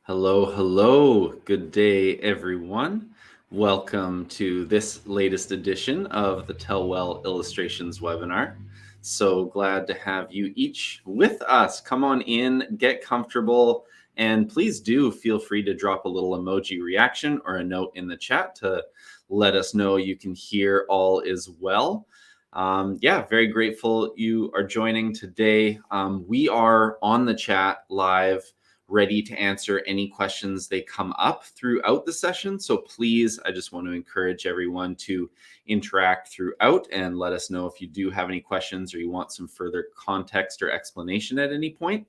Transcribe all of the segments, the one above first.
Hello, hello. Good day, everyone. Welcome to this latest edition of the Tellwell Illustrations webinar. So glad to have you each with us. Come on in, get comfortable, and please do feel free to drop a little emoji reaction or a note in the chat to let us know you can hear all is well. Very grateful you are joining today. We are on the chat live, ready to answer any questions they come up throughout the session. So please, I just want to encourage everyone to interact throughout and let us know if you do have any questions or you want some further context or explanation at any point.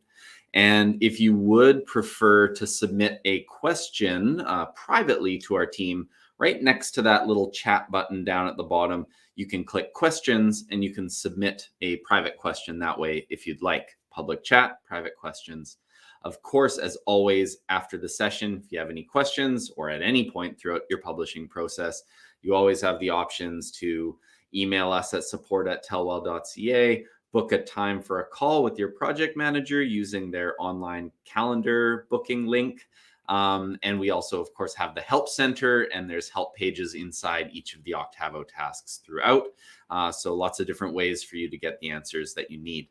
And if you would prefer to submit a question privately to our team, right next to that little chat button down at the bottom, you can click questions and you can submit a private question that way if you'd like. Public chat, private questions. Of course, as always, after the session, if you have any questions or at any point throughout your publishing process, you always have the options to email us at support@tellwell.ca, book a time for a call with your project manager using their online calendar booking link. And we also, of course, have the help center, and there's help pages inside each of the Octavo tasks throughout. So lots of different ways for you to get the answers that you need.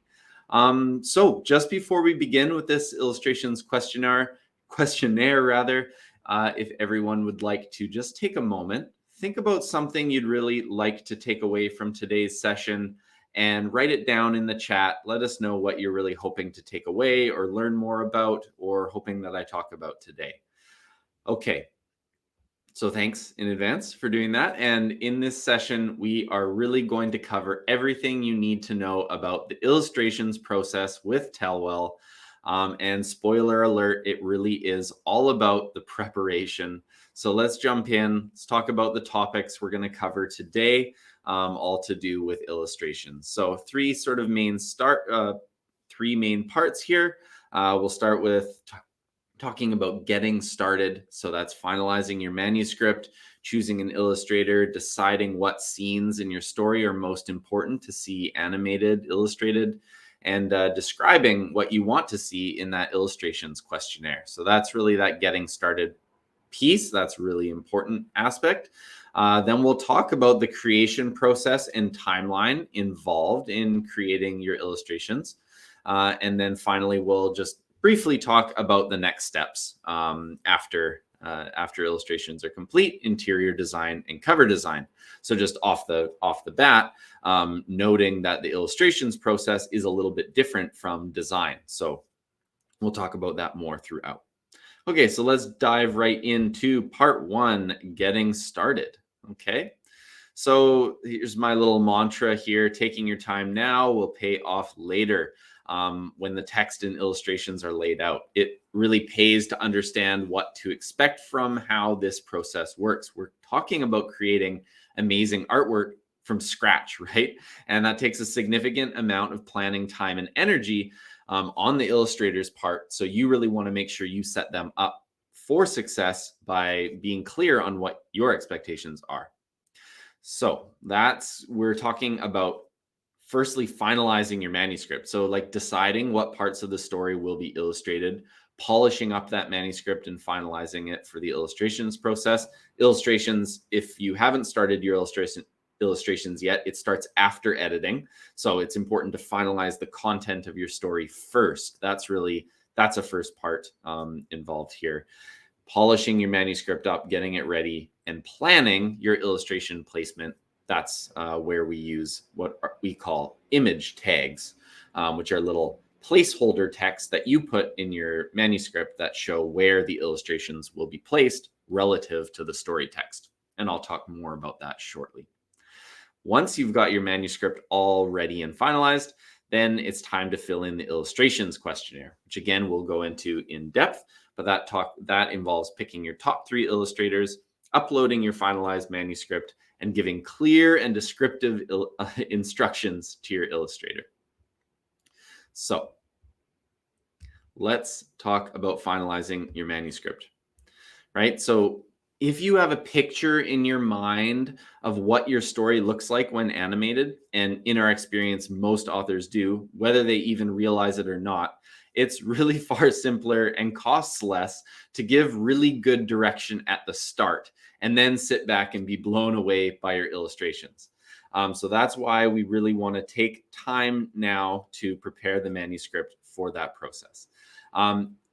So just before we begin with this illustrations questionnaire, if everyone would like to just take a moment, think about something you'd really like to take away from today's session and write it down in the chat. Let us know what you're really hoping to take away or learn more about or hoping that I talk about today. Okay. So thanks in advance for doing that. And in this session, we are really going to cover everything you need to know about the illustrations process with Tellwell. And spoiler alert, it really is all about the preparation. So let's jump in. Let's talk about the topics we're going to cover today, all to do with illustrations. So three main parts here. We'll start with talking about getting started. So that's finalizing your manuscript, choosing an illustrator, deciding what scenes in your story are most important to see animated, illustrated, and describing what you want to see in that illustrations questionnaire. So that's really that getting started piece. That's a really important aspect. Then we'll talk about the creation process and timeline involved in creating your illustrations. And then finally, we'll just briefly talk about the next steps after illustrations are complete: interior design and cover design. So just off the bat, noting that the illustrations process is a little bit different from design. So we'll talk about that more throughout. Okay, so let's dive right into part one, getting started. Okay, so here's my little mantra here: taking your time now will pay off later. When the text and illustrations are laid out, it really pays to understand what to expect from how this process works. We're talking about creating amazing artwork from scratch, right? And that takes a significant amount of planning, time, and energy on the illustrator's part. So you really want to make sure you set them up for success by being clear on what your expectations are. So we're talking about firstly finalizing your manuscript. So like deciding what parts of the story will be illustrated, polishing up that manuscript and finalizing it for the illustrations process. Illustrations, if you haven't started your illustrations yet, it starts after editing. So it's important to finalize the content of your story first. That's a first part involved here. Polishing your manuscript up, getting it ready, and planning your illustration placement. That's where we use what we call image tags, which are little placeholder text that you put in your manuscript that show where the illustrations will be placed relative to the story text. And I'll talk more about that shortly. Once you've got your manuscript all ready and finalized, then it's time to fill in the illustrations questionnaire, which again, we'll go into in depth, but that involves picking your top 3 illustrators, uploading your finalized manuscript, and giving clear and descriptive instructions to your illustrator. So let's talk about finalizing your manuscript, right? So If you have a picture in your mind of what your story looks like when animated, and in our experience, most authors do, whether they even realize it or not, it's really far simpler and costs less to give really good direction at the start and then sit back and be blown away by your illustrations. So that's why we really want to take time now to prepare the manuscript for that process.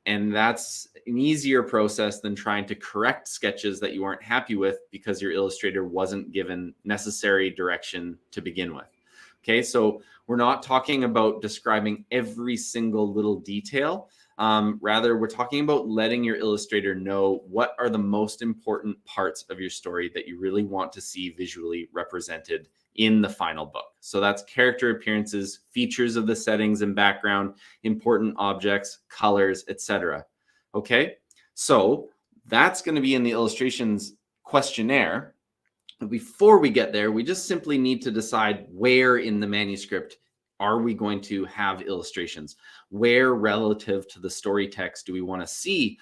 And that's an easier process than trying to correct sketches that you aren't happy with because your illustrator wasn't given necessary direction to begin with. Okay, so we're not talking about describing every single little detail. Rather, we're talking about letting your illustrator know what are the most important parts of your story that you really want to see visually represented in the final book. So that's character appearances, features of the settings and background, important objects, colors, etc. Okay, so that's going to be in the illustrations questionnaire. Before we get there, we just simply need to decide where in the manuscript are we going to have illustrations? Where relative to the story text do we want to see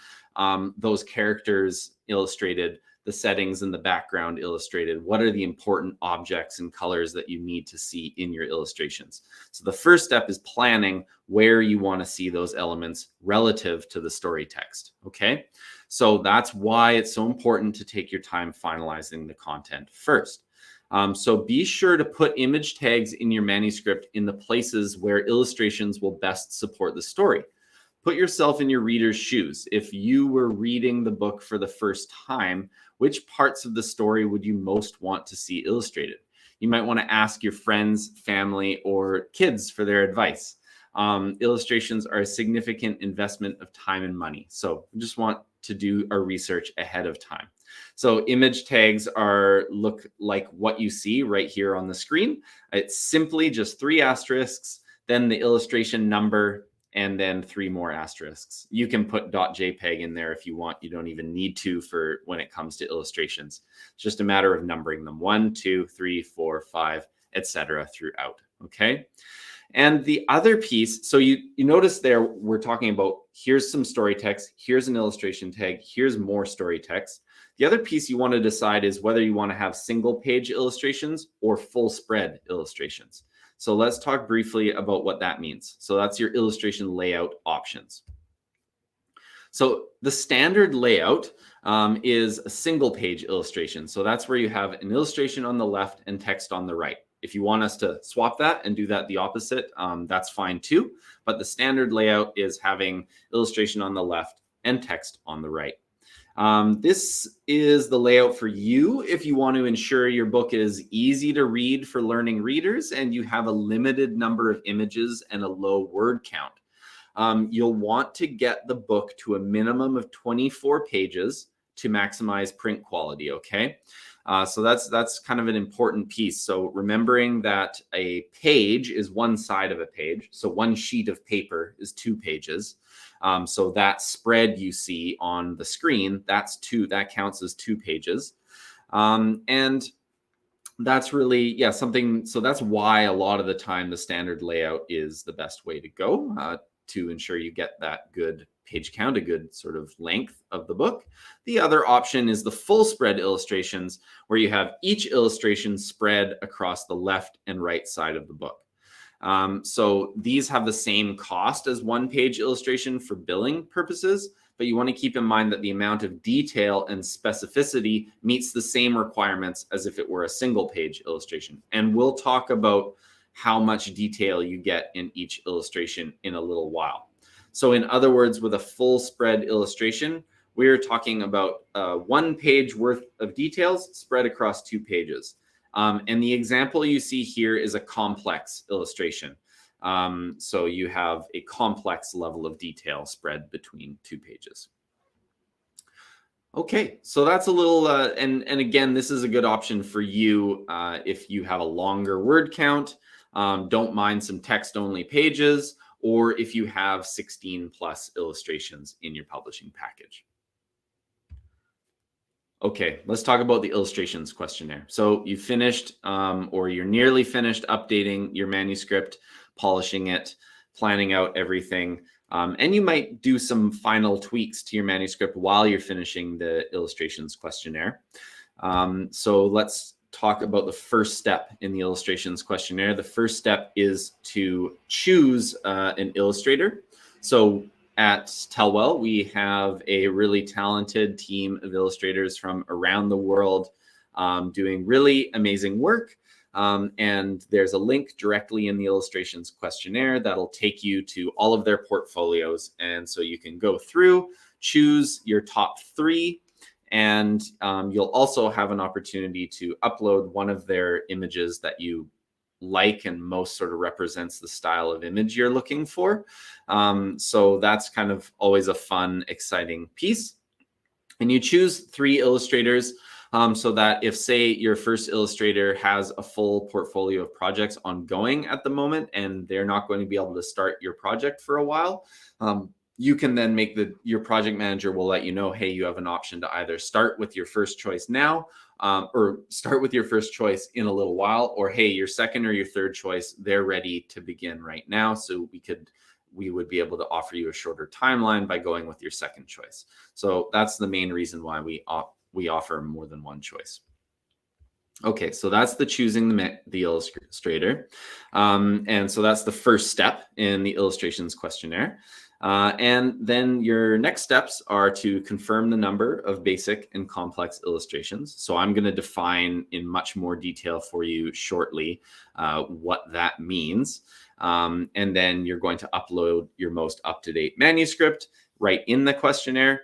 those characters illustrated, the settings in the background illustrated? What are the important objects and colors that you need to see in your illustrations? So the first step is planning where you want to see those elements relative to the story text, okay? So that's why it's so important to take your time finalizing the content first. So be sure to put image tags in your manuscript in the places where illustrations will best support the story. Put yourself in your reader's shoes. If you were reading the book for the first time, which parts of the story would you most want to see illustrated? You might want to ask your friends, family, or kids for their advice. Illustrations are a significant investment of time and money. So we just want to do our research ahead of time. So image tags look like what you see right here on the screen. It's simply just 3 asterisks, then the illustration number, and then 3 more asterisks. You can put .jpeg in there if you want. You don't even need to for when it comes to illustrations. It's just a matter of numbering them 1, 2, 3, 4, 5, etc. throughout. Okay. And the other piece, so you notice there, we're talking about here's some story text, here's an illustration tag, here's more story text. The other piece you want to decide is whether you want to have single page illustrations or full spread illustrations. So let's talk briefly about what that means. So that's your illustration layout options. So the standard layout is a single page illustration. So that's where you have an illustration on the left and text on the right. If you want us to swap that and do that the opposite, that's fine too. But the standard layout is having illustration on the left and text on the right. This is the layout for you if you want to ensure your book is easy to read for learning readers and you have a limited number of images and a low word count. You'll want to get the book to a minimum of 24 pages to maximize print quality, okay? So that's kind of an important piece. So remembering that a page is one side of a page. So one sheet of paper is 2 pages. So that spread you see on the screen, that counts as 2 pages. And that's really, yeah, something, so that's why a lot of the time the standard layout is the best way to go to ensure you get that good page count, a good sort of length of the book. The other option is the full spread illustrations, where you have each illustration spread across the left and right side of the book. So these have the same cost as one-page illustration for billing purposes, but you want to keep in mind that the amount of detail and specificity meets the same requirements as if it were a single-page illustration. And we'll talk about how much detail you get in each illustration in a little while. So in other words, with a full spread illustration, we're talking about 1 page worth of details spread across 2 pages. And the example you see here is a complex illustration. So you have a complex level of detail spread between 2 pages. Okay, so that's a little, and again, this is a good option for you if you have a longer word count, don't mind some text-only pages, or if you have 16 plus illustrations in your publishing package. Okay, let's talk about the illustrations questionnaire. So you finished or you're nearly finished updating your manuscript, polishing it. planning out everything. And you might do some final tweaks to your manuscript while you're finishing the illustrations questionnaire. So let's talk about the first step in the illustrations questionnaire. The first step is to choose an illustrator. So at Tellwell, we have a really talented team of illustrators from around the world doing really amazing work. And there's a link directly in the illustrations questionnaire that'll take you to all of their portfolios. And so you can go through, choose your top 3, and you'll also have an opportunity to upload one of their images that you like and most sort of represents the style of image you're looking for. So that's kind of always a fun, exciting piece. And you choose 3 illustrators so that if, say, your first illustrator has a full portfolio of projects ongoing at the moment and they're not going to be able to start your project for a while, you can then make your project manager will let you know, hey, you have an option to either start with your first choice now or start with your first choice in a little while, or hey, your second or your third choice, they're ready to begin right now. So we would be able to offer you a shorter timeline by going with your second choice. So that's the main reason why we offer more than one choice. Okay, so that's the choosing the illustrator. And so that's the first step in the illustrations questionnaire. And then your next steps are to confirm the number of basic and complex illustrations. So I'm going to define in much more detail for you shortly what that means. And then you're going to upload your most up-to-date manuscript right in the questionnaire.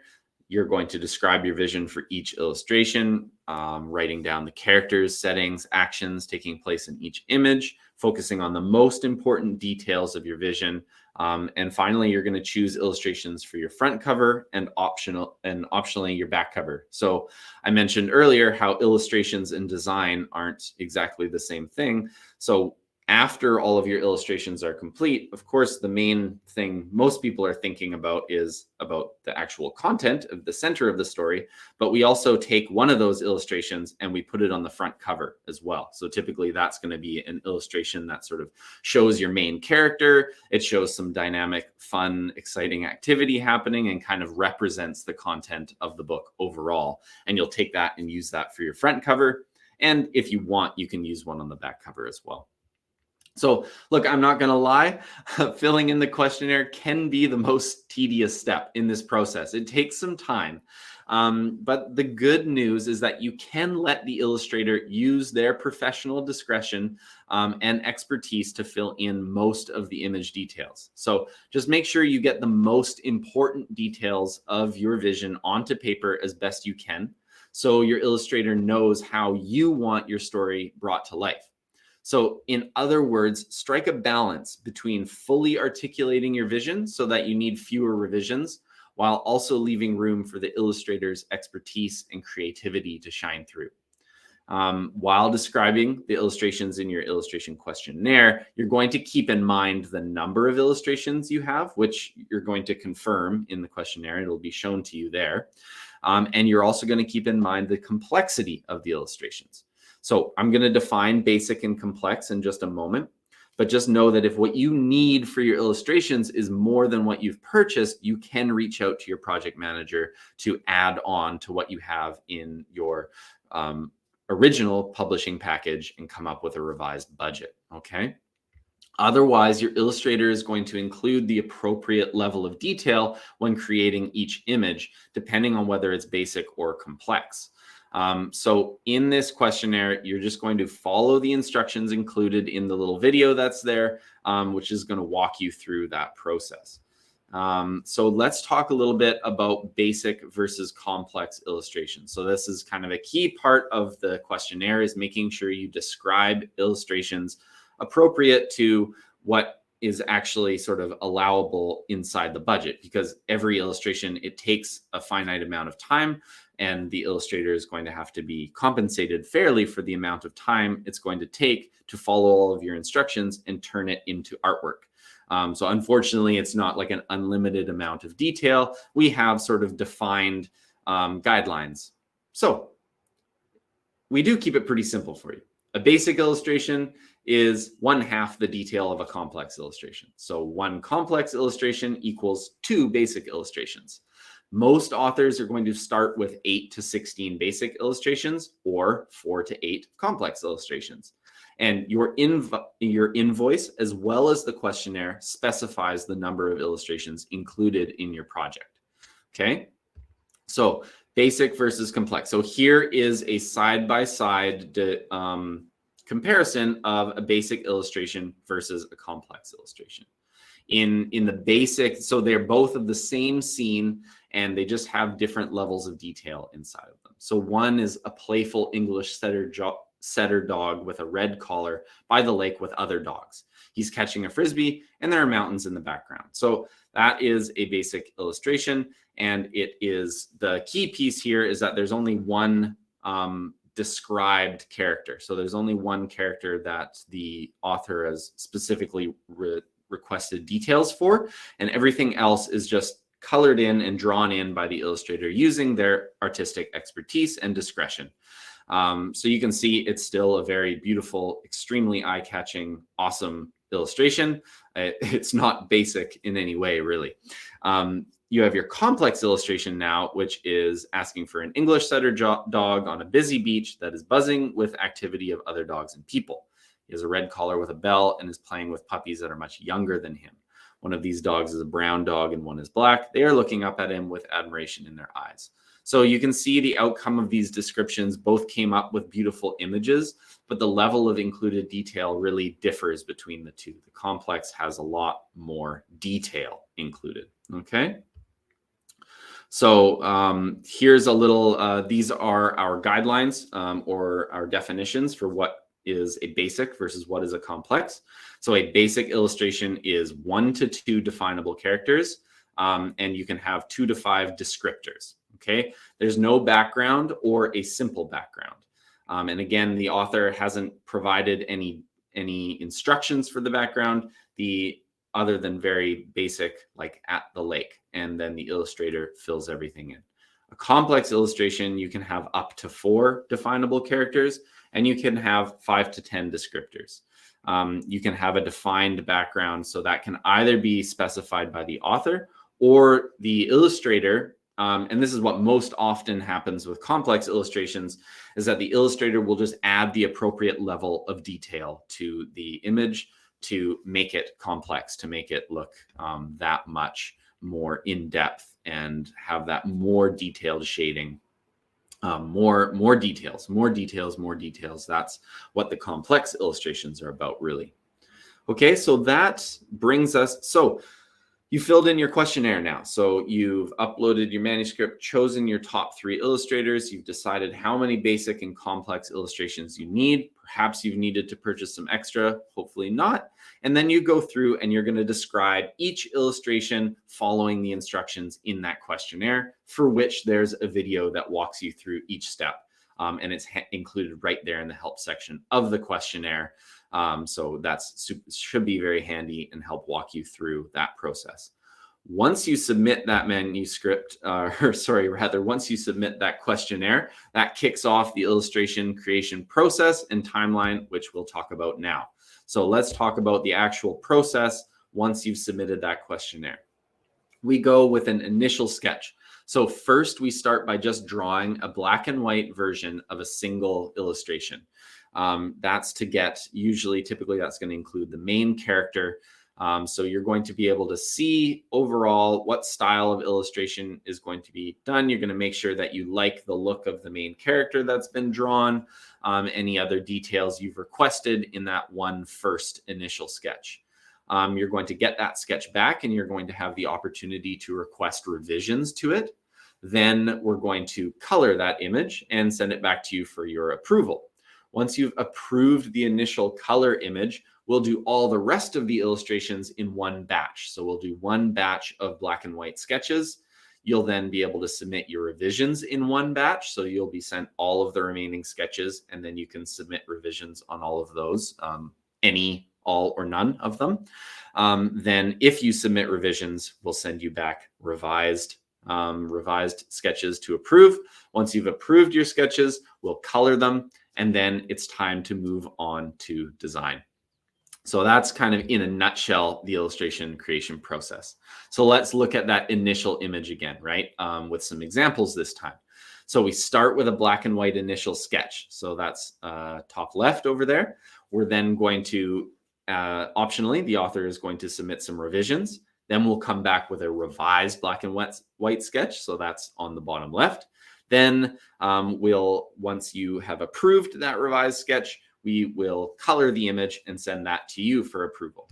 You're going to describe your vision for each illustration, writing down the characters, settings, actions taking place in each image, focusing on the most important details of your vision. And finally, you're going to choose illustrations for your front cover and optionally your back cover. So I mentioned earlier how illustrations and design aren't exactly the same thing. So after all of your illustrations are complete, of course, the main thing most people are thinking about is about the actual content of the center of the story. But we also take one of those illustrations and we put it on the front cover as well. So typically that's going to be an illustration that sort of shows your main character. It shows some dynamic, fun, exciting activity happening and kind of represents the content of the book overall. And you'll take that and use that for your front cover. And if you want, you can use one on the back cover as well. So look, I'm not going to lie, filling in the questionnaire can be the most tedious step in this process. It takes some time. But the good news is that you can let the illustrator use their professional discretion and expertise to fill in most of the image details. So just make sure you get the most important details of your vision onto paper as best you can, so your illustrator knows how you want your story brought to life. So in other words, strike a balance between fully articulating your vision so that you need fewer revisions, while also leaving room for the illustrator's expertise and creativity to shine through. While describing the illustrations in your illustration questionnaire, you're going to keep in mind the number of illustrations you have, which you're going to confirm in the questionnaire. It'll be shown to you there. And you're also going to keep in mind the complexity of the illustrations. So I'm going to define basic and complex in just a moment, but just know that if what you need for your illustrations is more than what you've purchased, you can reach out to your project manager to add on to what you have in your original publishing package and come up with a revised budget, okay? Otherwise, your illustrator is going to include the appropriate level of detail when creating each image, depending on whether it's basic or complex. So in this questionnaire, you're just going to follow the instructions included in the little video that's there, which is going to walk you through that process. So let's talk a little bit about basic versus complex illustrations. So this is kind of a key part of the questionnaire, is making sure you describe illustrations appropriate to what is actually sort of allowable inside the budget, because every illustration, it takes a finite amount of time, and the illustrator is going to have to be compensated fairly for the amount of time it's going to take to follow all of your instructions and turn it into artwork. So unfortunately, it's not like an unlimited amount of detail. We have sort of defined guidelines. So we do keep it pretty simple for you. A basic illustration is 1/2 the detail of a complex illustration. So 1 complex illustration equals 2 basic illustrations. Most authors are going to start with 8 to 16 basic illustrations or 4 to 8 complex illustrations. And your invoice, as well as the questionnaire, specifies the number of illustrations included in your project. Okay, so basic versus complex. So here is a side-by-side comparison of a basic illustration versus a complex illustration. In the basic, so they're both of the same scene and they just have different levels of detail inside of them. So one is a playful English setter dog with a red collar by the lake with other dogs. He's catching a frisbee and there are mountains in the background. So that is a basic illustration, and it is, the key piece here is that there's only one described character. So there's only one character that the author has specifically requested details for, and everything else is just colored in and drawn in by the illustrator using their artistic expertise and discretion. So you can see it's still a very beautiful, extremely eye-catching, awesome illustration. It's not basic in any way, really. You have your complex illustration now, which is asking for an English setter dog on a busy beach that is buzzing with activity of other dogs and people. He has a red collar with a bell and is playing with puppies that are much younger than him. One of these dogs is a brown dog and one is black. They are looking up at him with admiration in their eyes. So you can see the outcome of these descriptions both came up with beautiful images, but the level of included detail really differs between the two. The complex has a lot more detail included, okay? So here's a little, these are our guidelines or our definitions for what is a basic versus what is a complex. So a basic illustration is 1 to 2 definable characters, and you can have 2 to 5 descriptors. Okay, there's no background or a simple background. And again, the author hasn't provided any instructions for the background, other than very basic, like at the lake, and then the illustrator fills everything in. A complex illustration, you can have up to 4 definable characters, and you can have 5 to 10 descriptors. You can have a defined background, so that can either be specified by the author or the illustrator. And this is what most often happens with complex illustrations, is that the illustrator will just add the appropriate level of detail to the image to make it complex, to make it look that much more in depth and have that more detailed shading, more details. That's what the complex illustrations are about, really. Okay, so that brings us, so you filled in your questionnaire now. So you've uploaded your manuscript, chosen your top 3 illustrators. You've decided how many basic and complex illustrations you need. Perhaps you've needed to purchase some extra, hopefully not. And then you go through and you're going to describe each illustration following the instructions in that questionnaire, for which there's a video that walks you through each step. And it's included right there in the help section of the questionnaire. So that's should be very handy and help walk you through that process. Once you submit that manuscript, once you submit that questionnaire, that kicks off the illustration creation process and timeline, which we'll talk about now. So let's talk about the actual process once you've submitted that questionnaire. We go with an initial sketch. So first we start by just drawing a black and white version of a single illustration. That's to get, typically that's going to include the main character. So you're going to be able to see overall what style of illustration is going to be done. You're going to make sure that you like the look of the main character that's been drawn, any other details you've requested in that one first initial sketch. You're going to get that sketch back and you're going to have the opportunity to request revisions to it. Then we're going to color that image and send it back to you for your approval. Once you've approved the initial color image, we'll do all the rest of the illustrations in one batch. So we'll do one batch of black and white sketches. You'll then be able to submit your revisions in one batch. So you'll be sent all of the remaining sketches, and then you can submit revisions on all of those, any, all, or none of them. Then if you submit revisions, we'll send you back revised sketches to approve. Once you've approved your sketches, we'll color them, and then it's time to move on to design. So that's kind of in a nutshell the illustration creation process. So let's look at that initial image again, right? With some examples this time. So we start with a black and white initial sketch. So that's top left over there. We're then going to, optionally, the author is going to submit some revisions. Then we'll come back with a revised black and white sketch. So that's on the bottom left. Then once you have approved that revised sketch, we will color the image and send that to you for approval.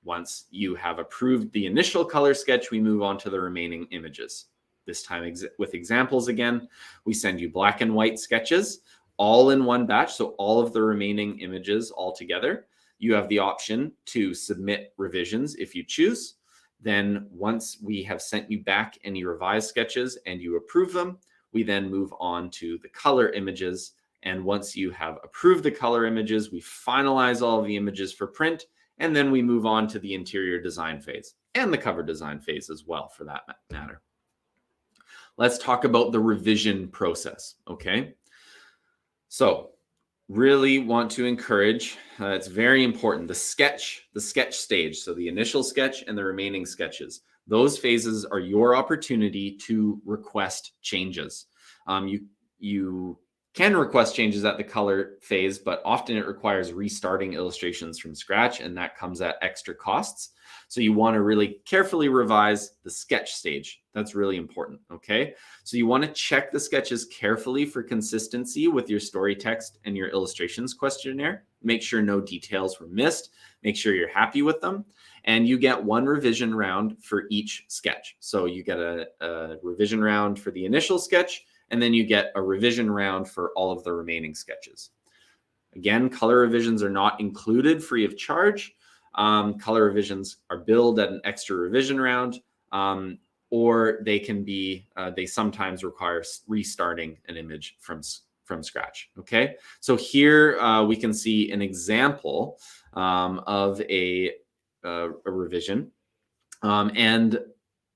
Once you have approved the initial color sketch, we move on to the remaining images. This time with examples again, we send you black and white sketches all in one batch. So all of the remaining images all together. You have the option to submit revisions if you choose. Then once we have sent you back any revised sketches and you approve them, we then move on to the color images. And once you have approved the color images, we finalize all of the images for print, and then we move on to the interior design phase and the cover design phase as well, for that matter. Let's talk about the revision process, okay? So really want to encourage, it's very important, the sketch stage, so the initial sketch and the remaining sketches. Those phases are your opportunity to request changes. You can request changes at the color phase, but often it requires restarting illustrations from scratch, and that comes at extra costs. So you want to really carefully revise the sketch stage. That's really important, okay? So you want to check the sketches carefully for consistency with your story text and your illustrations questionnaire. Make sure no details were missed. Make sure you're happy with them. And you get one revision round for each sketch. So you get a revision round for the initial sketch, and then you get a revision round for all of the remaining sketches. Again, color revisions are not included free of charge. Color revisions are billed at an extra revision round, or they can be, they sometimes require restarting an image from scratch, okay? So here we can see an example of a revision. And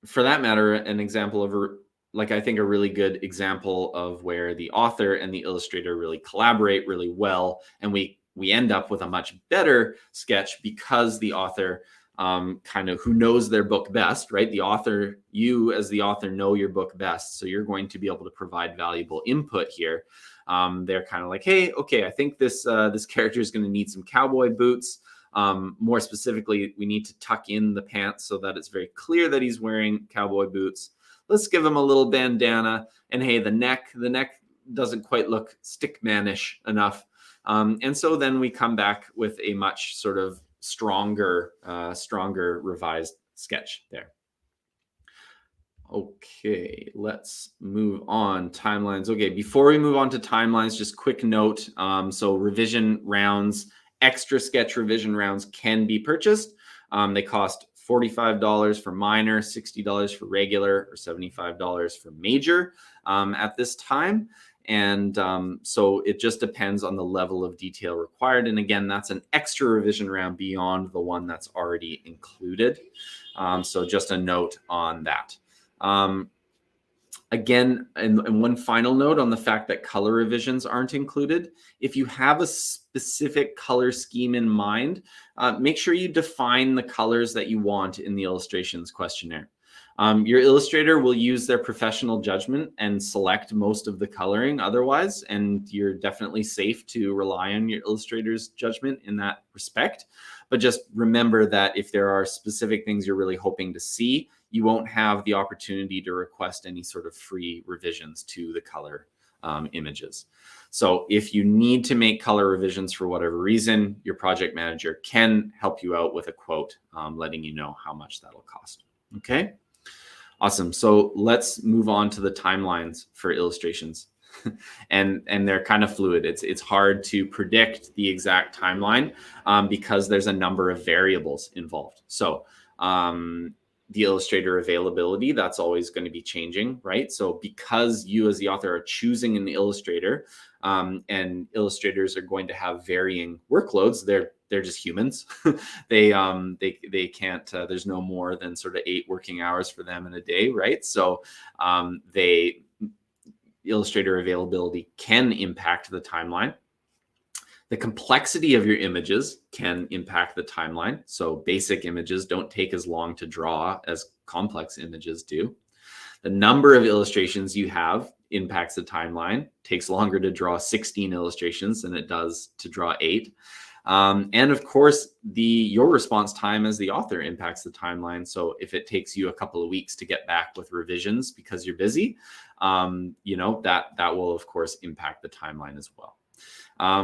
for that matter, an example of I think a really good example of where the author and the illustrator really collaborate really well, and we end up with a much better sketch because the author kind of who knows their book best, right? The author, you as the author know your book best, so you're going to be able to provide valuable input here. They're kind of like, hey, okay, I think this character is going to need some cowboy boots. More specifically, we need to tuck in the pants so that it's very clear that he's wearing cowboy boots. Let's give him a little bandana, and hey, the neck doesn't quite look stickmanish enough. And so then we come back with a much sort of stronger revised sketch there. Okay, let's move on. Timelines. Okay, before we move on to timelines, just quick note. So revision rounds, extra sketch revision rounds can be purchased. They cost $45 for minor, $60 for regular, or $75 for major at this time. And so it just depends on the level of detail required. And again, that's an extra revision round beyond the one that's already included. So just a note on that. Again, and one final note on the fact that color revisions aren't included. If you have a specific color scheme in mind, make sure you define the colors that you want in the illustrations questionnaire. Your illustrator will use their professional judgment and select most of the coloring otherwise, and you're definitely safe to rely on your illustrator's judgment in that respect. But just remember that if there are specific things you're really hoping to see, you won't have the opportunity to request any sort of free revisions to the color images. So if you need to make color revisions for whatever reason, your project manager can help you out with a quote, letting you know how much that'll cost. Okay, awesome. So let's move on to the timelines for illustrations. and they're kind of fluid. It's hard to predict the exact timeline because there's a number of variables involved. So the illustrator availability, that's always going to be changing, right? So because you as the author are choosing an illustrator, and illustrators are going to have varying workloads, they're just humans. they can't, there's no more than sort of 8 working hours for them in a day, right? So illustrator availability can impact the timeline. The complexity of your images can impact the timeline. So basic images don't take as long to draw as complex images do. The number of illustrations you have impacts the timeline. It takes longer to draw 16 illustrations than it does to draw 8. And of course, your response time as the author impacts the timeline. So if it takes you a couple of weeks to get back with revisions because you're busy, that will of course impact the timeline as well.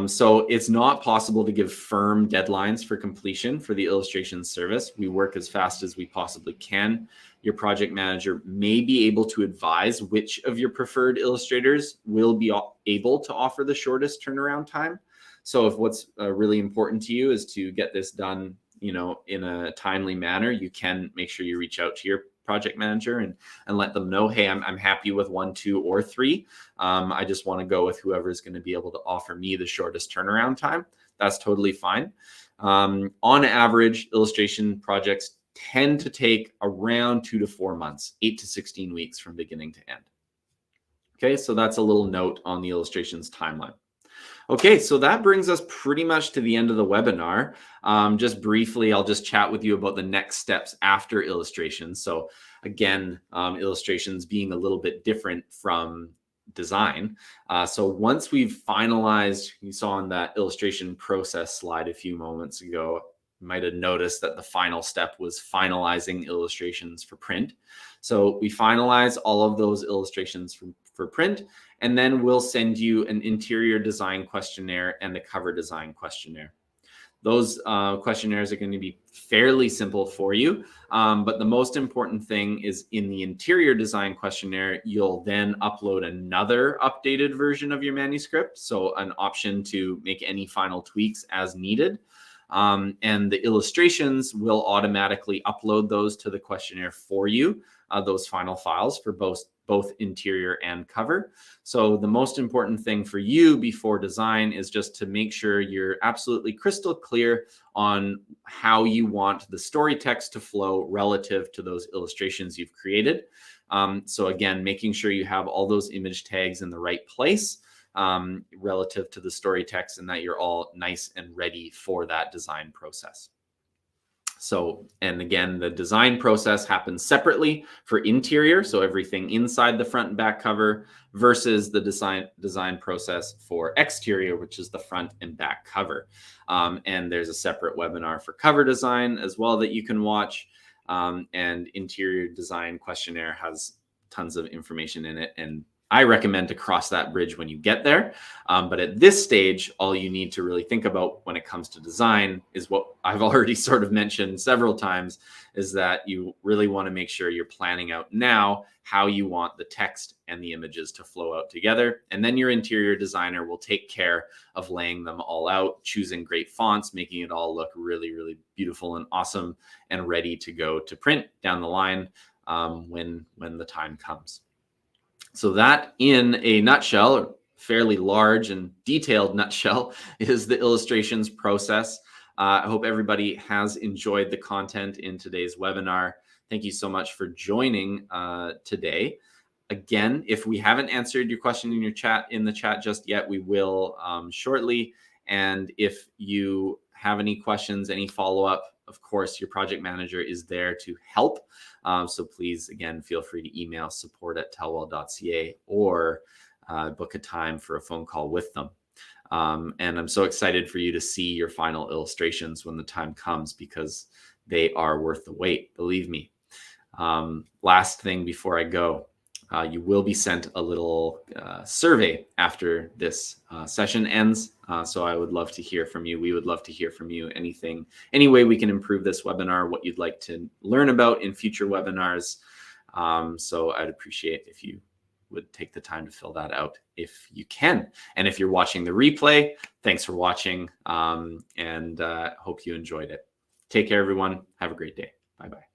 So it's not possible to give firm deadlines for completion for the illustration service. We work as fast as we possibly can. Your project manager may be able to advise which of your preferred illustrators will be able to offer the shortest turnaround time. So if what's really important to you is to get this done, in a timely manner, you can make sure you reach out to your project manager and let them know, hey, I'm happy with 1, 2, or 3. I just want to go with whoever is going to be able to offer me the shortest turnaround time. That's totally fine. On average, illustration projects tend to take around 2 to 4 months, 8 to 16 weeks from beginning to end. Okay, so that's a little note on the illustrations timeline. Okay, so that brings us pretty much to the end of the webinar. Just briefly, I'll just chat with you about the next steps after illustrations. So again, illustrations being a little bit different from design. So once we've finalized, you saw on that illustration process slide a few moments ago, you might have noticed that the final step was finalizing illustrations for print. So we finalize all of those illustrations for print, and then we'll send you an interior design questionnaire and a cover design questionnaire. Those questionnaires are going to be fairly simple for you, but the most important thing is in the interior design questionnaire, you'll then upload another updated version of your manuscript, so an option to make any final tweaks as needed. And the illustrations will automatically upload those to the questionnaire for you, those final files for both interior and cover. So the most important thing for you before design is just to make sure you're absolutely crystal clear on how you want the story text to flow relative to those illustrations you've created. So again, making sure you have all those image tags in the right place relative to the story text, and that you're all nice and ready for that design process. So, and again, the design process happens separately for interior, so everything inside the front and back cover, versus the design process for exterior, which is the front and back cover. And there's a separate webinar for cover design as well that you can watch. And interior design questionnaire has tons of information in it, and I recommend to cross that bridge when you get there. But at this stage, all you need to really think about when it comes to design is what I've already sort of mentioned several times, is that you really want to make sure you're planning out now how you want the text and the images to flow out together. And then your interior designer will take care of laying them all out, choosing great fonts, making it all look really, really beautiful and awesome and ready to go to print down the line when the time comes. So that, in a nutshell, a fairly large and detailed nutshell, is the illustrations process. I hope everybody has enjoyed the content in today's webinar. Thank you so much for joining today. Again, if we haven't answered your question in the chat just yet, we will shortly. And if you have any questions, any follow-up, of course, your project manager is there to help. So please, again, feel free to email support@tellwell.ca or book a time for a phone call with them. And I'm so excited for you to see your final illustrations when the time comes, because they are worth the wait, believe me. Last thing before I go, you will be sent a little survey after this session ends. So I would love to hear from you. We would love to hear from you. Any way we can improve this webinar, what you'd like to learn about in future webinars. So I'd appreciate if you would take the time to fill that out if you can. And if you're watching the replay, thanks for watching, and hope you enjoyed it. Take care, everyone. Have a great day. Bye-bye.